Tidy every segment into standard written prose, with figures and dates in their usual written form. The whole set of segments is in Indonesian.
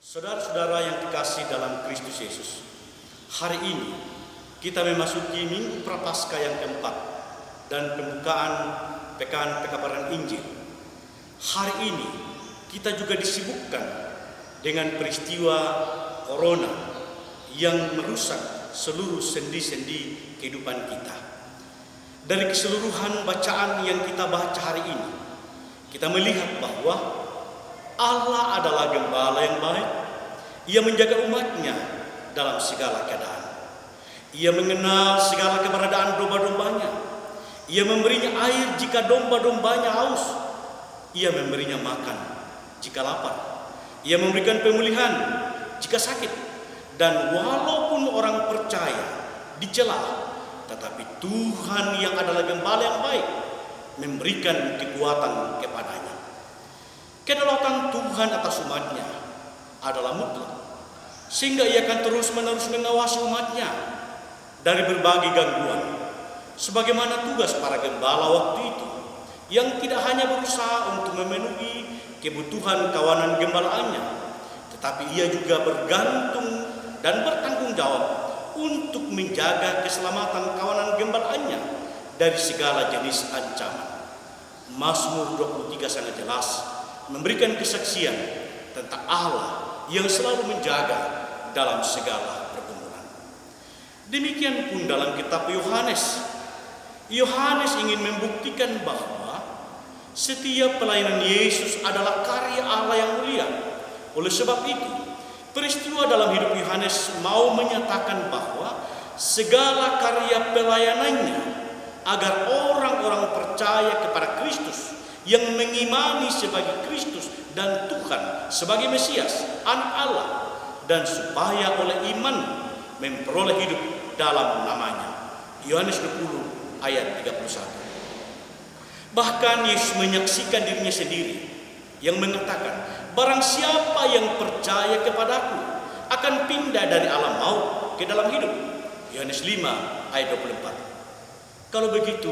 Saudara-saudara yang dikasih dalam Kristus Yesus, hari ini kita memasuki Minggu Prapaskah yang keempat dan pembukaan Pekan Pekabaran Injil. Hari ini kita juga disibukkan dengan peristiwa Corona yang merusak seluruh sendi-sendi kehidupan kita. Dari keseluruhan bacaan yang kita baca hari ini, kita melihat bahwa Allah adalah gembala yang baik. Ia menjaga umatnya dalam segala keadaan. Ia mengenal segala keberadaan domba-dombanya. Ia memberinya air jika domba-dombanya haus. Ia memberinya makan jika lapar. Ia memberikan pemulihan jika sakit. Dan walaupun orang percaya dicela, tetapi Tuhan yang adalah gembala yang baik memberikan kekuatan kepadanya. Kedaulatan Tuhan atas umatnya adalah mutlak, sehingga ia akan terus-menerus mengawasi umatnya dari berbagai gangguan, sebagaimana tugas para gembala waktu itu, yang tidak hanya berusaha untuk memenuhi kebutuhan kawanan gembalaannya, tetapi ia juga bergantung dan bertanggung jawab untuk menjaga keselamatan kawanan gembalaannya dari segala jenis ancaman. Mazmur 23 sangat jelas memberikan kesaksian tentang Allah yang selalu menjaga dalam segala pergumulan. Demikian pun dalam kitab Yohanes. Yohanes ingin membuktikan bahwa setiap pelayanan Yesus adalah karya Allah yang mulia. Oleh sebab itu, peristiwa dalam hidup Yohanes mau menyatakan bahwa segala karya pelayanannya agar orang-orang percaya kepada Kristus, yang mengimani sebagai Kristus dan Tuhan sebagai Mesias, Anak Allah, dan supaya oleh iman memperoleh hidup dalam namanya. Yohanes 20 ayat 31. Bahkan Yesus menyaksikan dirinya sendiri yang mengatakan, barang siapa yang percaya kepadaku akan pindah dari alam maut ke dalam hidup. Yohanes 5 ayat 24. Kalau begitu,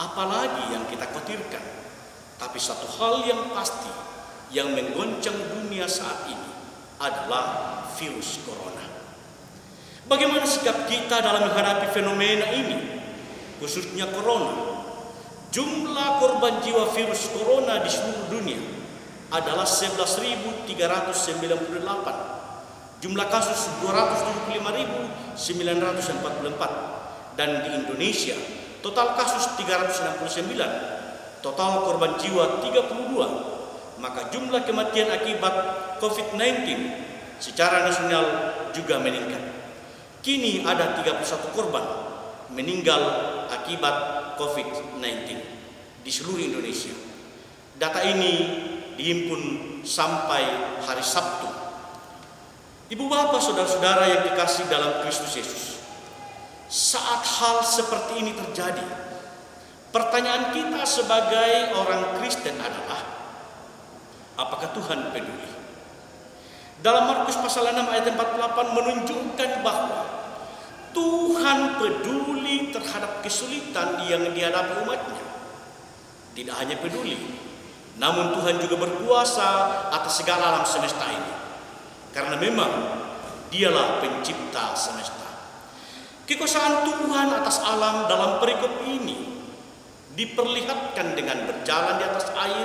apalagi yang kita khawatirkan? Tapi satu hal yang pasti yang menggoncang dunia saat ini adalah virus corona. Bagaimana sikap kita dalam menghadapi fenomena ini, khususnya corona? Jumlah korban jiwa virus corona di seluruh dunia adalah 11.398. Jumlah kasus 275.944. Dan di Indonesia total kasus 369. Total korban jiwa 32, maka jumlah kematian akibat COVID-19 secara nasional juga meningkat. Kini ada 31 korban meninggal akibat COVID-19 di seluruh Indonesia. Data ini dihimpun sampai hari Sabtu. Ibu bapak, saudara-saudara yang dikasih dalam Kristus Yesus, saat hal seperti ini terjadi, pertanyaan kita sebagai orang Kristen adalah, apakah Tuhan peduli? Dalam Markus pasal 6 ayat 48 menunjukkan bahwa Tuhan peduli terhadap kesulitan yang dihadapi umatnya. Tidak hanya peduli, namun Tuhan juga berkuasa atas segala alam semesta ini. Karena memang Dialah pencipta semesta. Kekuasaan Tuhan atas alam dalam perikop ini diperlihatkan dengan berjalan di atas air,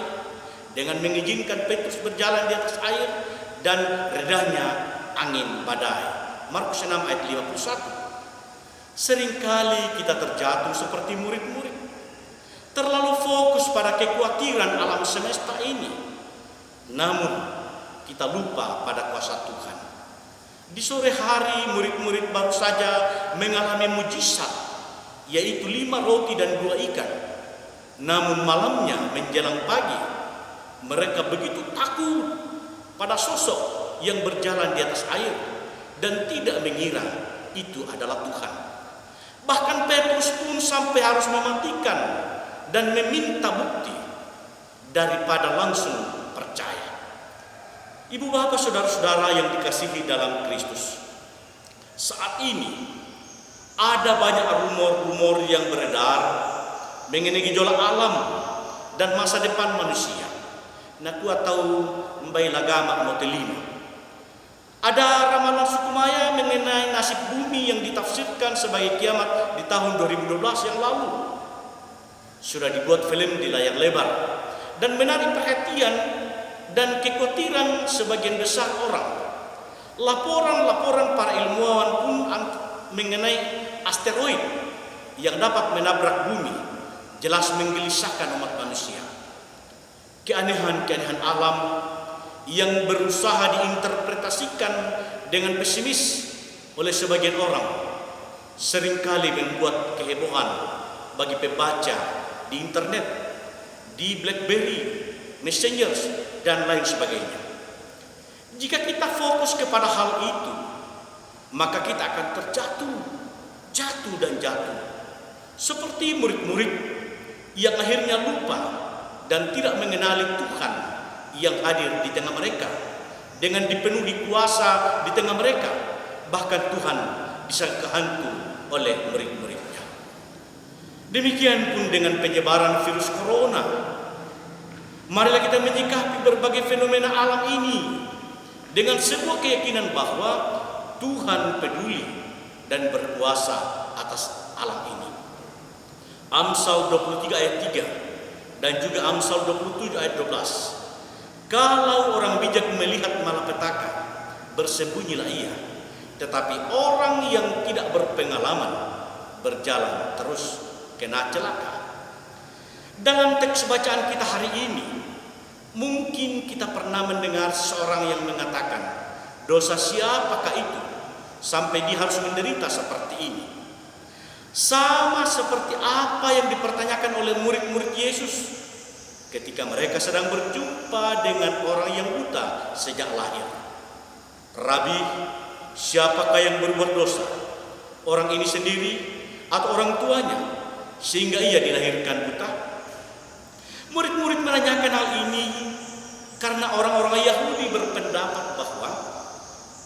dengan mengizinkan Petrus berjalan di atas air, dan redahnya angin badai. Markus 6 ayat 51. Seringkali kita terjatuh seperti murid-murid, terlalu fokus pada kekhawatiran alam semesta ini, namun kita lupa pada kuasa Tuhan. Di sore hari murid-murid baru saja mengalami mujizat, yaitu 5 roti dan 2 ikan. Namun malamnya menjelang pagi, mereka begitu takut pada sosok yang berjalan di atas air dan tidak mengira itu adalah Tuhan. Bahkan Petrus pun sampai harus mematikan dan meminta bukti daripada langsung percaya. Ibu bapak, saudara-saudara yang dikasihi dalam Kristus, saat ini ada banyak rumor-rumor yang beredar mengenai gejolak alam dan masa depan manusia. Naku atau mbai lagama motelima. Ada ramalan suku Maya mengenai nasib bumi yang ditafsirkan sebagai kiamat di tahun 2012 yang lalu. Sudah dibuat film di layar lebar dan menarik perhatian dan kekhawatiran sebagian besar orang. Laporan-laporan para ilmuwan pun mengenai asteroid yang dapat menabrak bumi jelas menggelisahkan umat manusia. Keanehan-keanehan alam yang berusaha diinterpretasikan dengan pesimis oleh sebagian orang seringkali membuat kehebohan bagi pembaca di internet, di BlackBerry, Messenger, dan lain sebagainya. Jika kita fokus kepada hal itu, maka kita akan jatuh dan jatuh. Seperti murid-murid yang akhirnya lupa dan tidak mengenali Tuhan yang hadir di tengah mereka, dengan dipenuhi kuasa di tengah mereka. Bahkan Tuhan disangka hantu oleh murid-muridnya. Demikian pun dengan penyebaran virus corona. Marilah kita menyikapi berbagai fenomena alam ini dengan sebuah keyakinan bahwa Tuhan peduli dan berkuasa atas alam ini. Amsal 23 ayat 3 dan juga Amsal 27 ayat 12. Kalau orang bijak melihat malapetaka, bersembunyilah ia. Tetapi orang yang tidak berpengalaman berjalan terus kena celaka. Dalam teks bacaan kita hari ini, mungkin kita pernah mendengar seorang yang mengatakan, dosa siapakah itu sampai dia harus menderita seperti ini? Sama seperti apa yang dipertanyakan oleh murid-murid Yesus ketika mereka sedang berjumpa dengan orang yang buta sejak lahir. Rabi, siapakah yang berbuat dosa? Orang ini sendiri atau orang tuanya sehingga ia dilahirkan buta? Murid-murid menanyakan hal ini karena orang-orang Yahudi berpendapat bahwa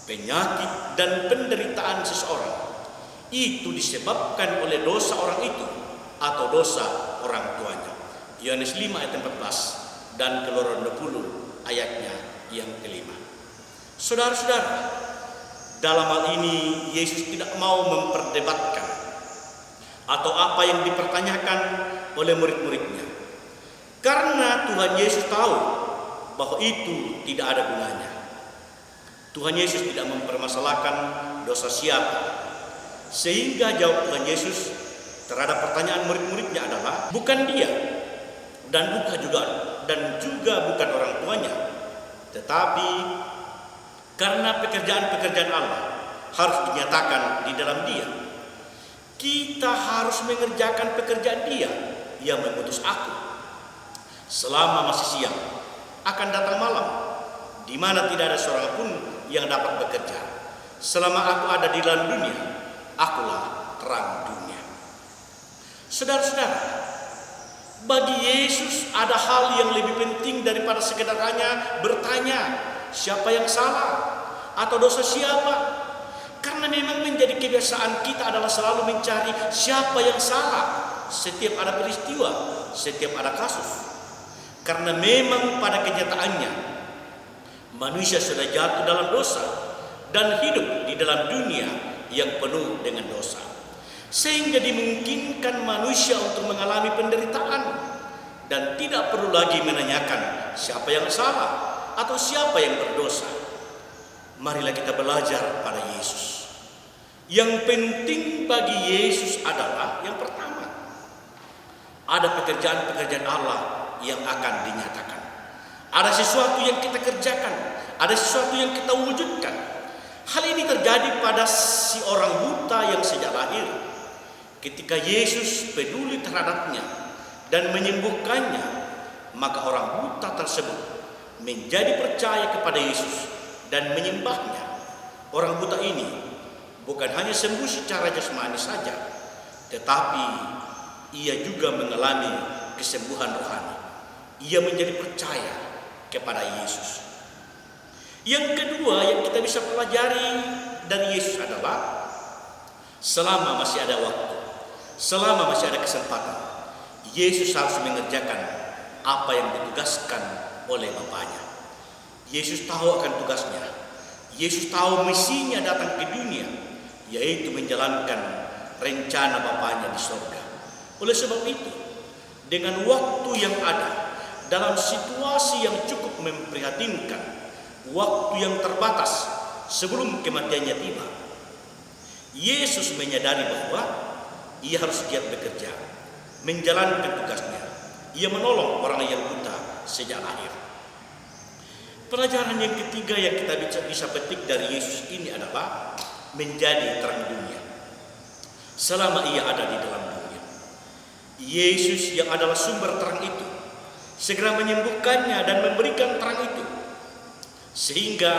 penyakit dan penderitaan seseorang itu disebabkan oleh dosa orang itu atau dosa orang tuanya. Yohanes 5 ayat 14 dan Keluaran 20 ayatnya yang kelima. Saudara-saudara, dalam hal ini Yesus tidak mau memperdebatkan atau apa yang dipertanyakan oleh murid-muridnya. Karena Tuhan Yesus tahu bahwa itu tidak ada gunanya. Tuhan Yesus tidak mempermasalahkan dosa siapa. Sehingga jawab Tuhan Yesus terhadap pertanyaan murid-muridnya adalah bukan dia dan juga bukan orang tuanya, tetapi karena pekerjaan-pekerjaan Allah harus dinyatakan di dalam dia. Kita harus mengerjakan pekerjaan dia yang mengutus aku. Selama masih siang akan datang malam, di mana tidak ada seorang pun yang dapat bekerja. Selama aku ada di dalam dunia, akulah terang dunia. Saudara-saudara, bagi Yesus ada hal yang lebih penting daripada sekedar hanya bertanya siapa yang salah atau dosa siapa. Karena memang menjadi kebiasaan kita adalah selalu mencari siapa yang salah setiap ada peristiwa, setiap ada kasus. Karena memang pada kenyataannya manusia sudah jatuh dalam dosa dan hidup di dalam dunia yang penuh dengan dosa, sehingga dimungkinkan manusia untuk mengalami penderitaan dan tidak perlu lagi menanyakan siapa yang salah atau siapa yang berdosa. Marilah kita belajar pada Yesus. Yang penting bagi Yesus adalah yang pertama, ada pekerjaan-pekerjaan Allah yang akan dinyatakan. Ada sesuatu yang kita kerjakan, ada sesuatu yang kita wujudkan. Hal ini terjadi pada si orang buta yang sejak lahir. Ketika Yesus peduli terhadapnya dan menyembuhkannya, maka orang buta tersebut menjadi percaya kepada Yesus dan menyembahnya. Orang buta ini bukan hanya sembuh secara jasmani saja, tetapi ia juga mengalami kesembuhan rohani. Ia menjadi percaya kepada Yesus. Yang kedua yang kita bisa pelajari dari Yesus adalah selama masih ada waktu, selama masih ada kesempatan, Yesus harus mengerjakan apa yang ditugaskan oleh Bapaknya. Yesus tahu akan tugasnya. Yesus tahu misinya datang ke dunia, yaitu menjalankan rencana Bapaknya di sorga. Oleh sebab itu, dengan waktu yang ada, dalam situasi yang cukup memprihatinkan, waktu yang terbatas sebelum kematiannya tiba, Yesus menyadari bahwa ia harus giat bekerja, menjalankan tugasnya. Ia menolong orang yang buta sejak lahir. Pelajaran yang ketiga yang kita bisa petik dari Yesus ini adalah menjadi terang dunia. Selama ia ada di dalam dunia, Yesus yang adalah sumber terang itu segera menyembuhkannya dan memberikan terang itu, sehingga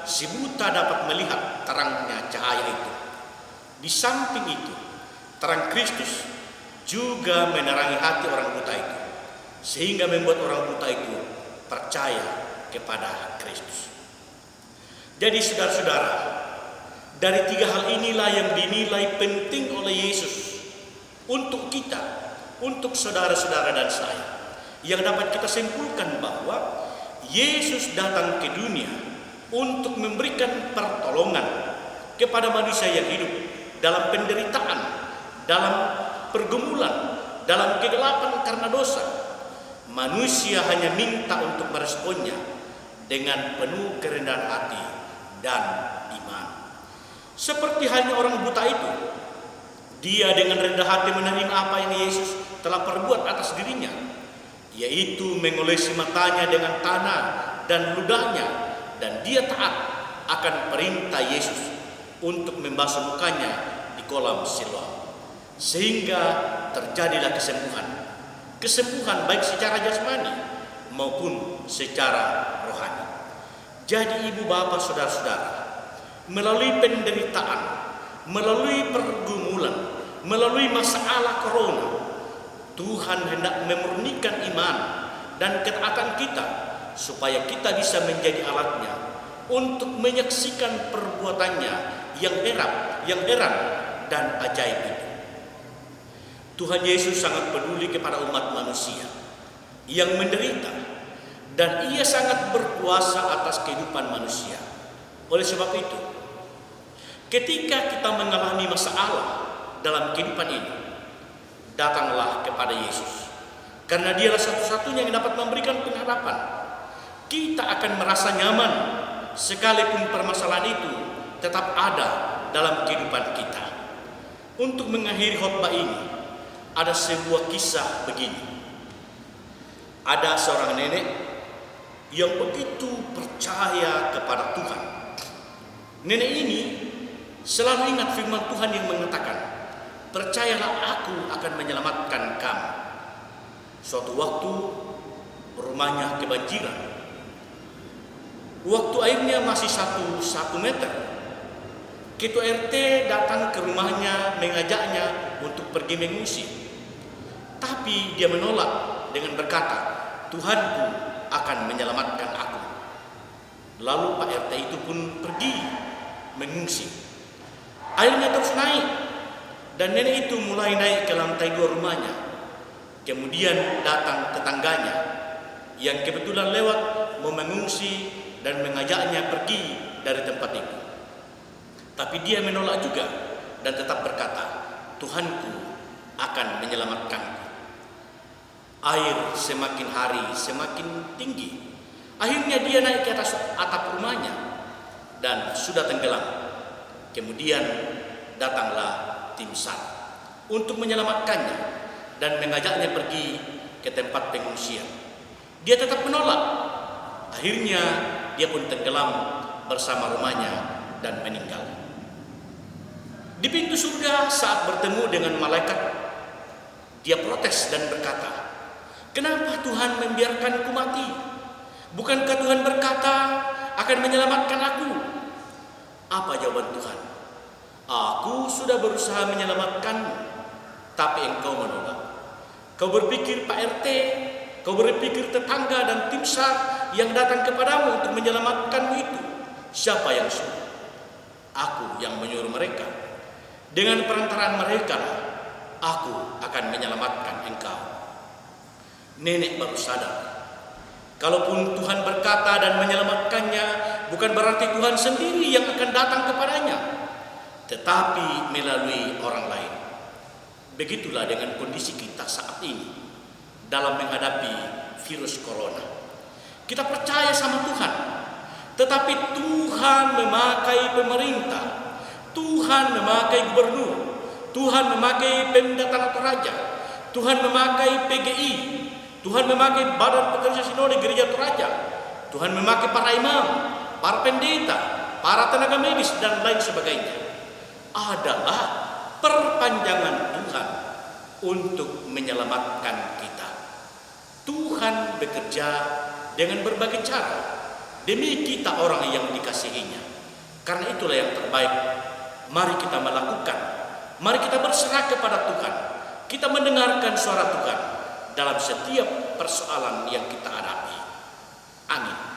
si buta dapat melihat terangnya cahaya itu. Di samping itu, terang Kristus juga menerangi hati orang buta itu, sehingga membuat orang buta itu percaya kepada Kristus. Jadi saudara-saudara, dari tiga hal inilah yang dinilai penting oleh Yesus untuk kita, untuk saudara-saudara dan saya, yang dapat kita simpulkan bahwa Yesus datang ke dunia untuk memberikan pertolongan kepada manusia yang hidup dalam penderitaan, dalam pergumulan, dalam kegelapan karena dosa. Manusia hanya minta untuk meresponnya dengan penuh kerendahan hati dan iman. Seperti halnya orang buta itu, dia dengan rendah hati menerima apa yang Yesus telah perbuat atas dirinya, yaitu mengolesi matanya dengan tanah dan ludahnya, dan dia taat akan perintah Yesus untuk membasuh mukanya di kolam Siloam, sehingga terjadilah kesembuhan baik secara jasmani maupun secara rohani. Jadi ibu bapak saudara-saudara, melalui penderitaan, melalui pergumulan, melalui masalah corona, Tuhan hendak memurnikan iman dan ketaatan kita supaya kita bisa menjadi alatnya untuk menyaksikan perbuatannya yang heran dan ajaib itu. Tuhan Yesus sangat peduli kepada umat manusia yang menderita, dan ia sangat berkuasa atas kehidupan manusia. Oleh sebab itu, ketika kita mengalami masalah dalam kehidupan ini, datanglah kepada Yesus, karena dialah satu-satunya yang dapat memberikan pengharapan. Kita akan merasa nyaman sekalipun permasalahan itu tetap ada dalam kehidupan kita. Untuk mengakhiri khotbah ini, ada sebuah kisah begini. Ada seorang nenek yang begitu percaya kepada Tuhan. Nenek ini selalu ingat firman Tuhan yang mengatakan, "Percayalah, aku akan menyelamatkan kamu." Suatu waktu rumahnya kebanjiran. Waktu airnya masih 1 meter, Ketua RT datang ke rumahnya mengajaknya untuk pergi mengungsi. Tapi dia menolak dengan berkata, "Tuhanku akan menyelamatkan aku." Lalu Pak RT itu pun pergi mengungsi. Airnya terus naik, dan nenek itu mulai naik ke lantai 2 rumahnya. Kemudian datang tetangganya yang kebetulan lewat mau mengungsi dan mengajaknya pergi dari tempat itu. Tapi dia menolak juga dan tetap berkata, "Tuhanku akan menyelamatkanku." Air semakin hari semakin tinggi. Akhirnya dia naik ke atas atap rumahnya dan sudah tenggelam. Kemudian datanglah tim SAR untuk menyelamatkannya dan mengajaknya pergi ke tempat pengungsian. Dia tetap menolak. Akhirnya dia pun tenggelam bersama rumahnya dan meninggal. Di pintu surga saat bertemu dengan malaikat, dia protes dan berkata, "Kenapa Tuhan membiarkanku mati? Bukankah Tuhan berkata akan menyelamatkan aku?" Apa jawaban Tuhan? "Aku sudah berusaha menyelamatkanmu, tapi engkau menolak. Kau berpikir Pak RT, kau berpikir tetangga dan tim SAR yang datang kepadamu untuk menyelamatkanmu itu, siapa yang suruh? Aku yang menyuruh mereka. Dengan perantaraan mereka, aku akan menyelamatkan engkau." Nenek baru sadar, kalaupun Tuhan berkata dan menyelamatkannya bukan berarti Tuhan sendiri yang akan datang kepadanya, tetapi melalui orang lain. Begitulah dengan kondisi kita saat ini dalam menghadapi virus corona. Kita percaya sama Tuhan, tetapi Tuhan memakai pemerintah, Tuhan memakai gubernur, Tuhan memakai Pemda Tanah Toraja, Tuhan memakai PGI, Tuhan memakai Badan Pekerja Sinode Gereja Toraja, Tuhan memakai para imam, para pendeta, para tenaga medis, dan lain sebagainya. Adalah perpanjangan Tuhan untuk menyelamatkan kita. Tuhan bekerja dengan berbagai cara demi kita orang yang dikasihinya. Karena itulah yang terbaik. Mari kita melakukan, mari kita berserah kepada Tuhan. Kita mendengarkan suara Tuhan dalam setiap persoalan yang kita hadapi. Amin.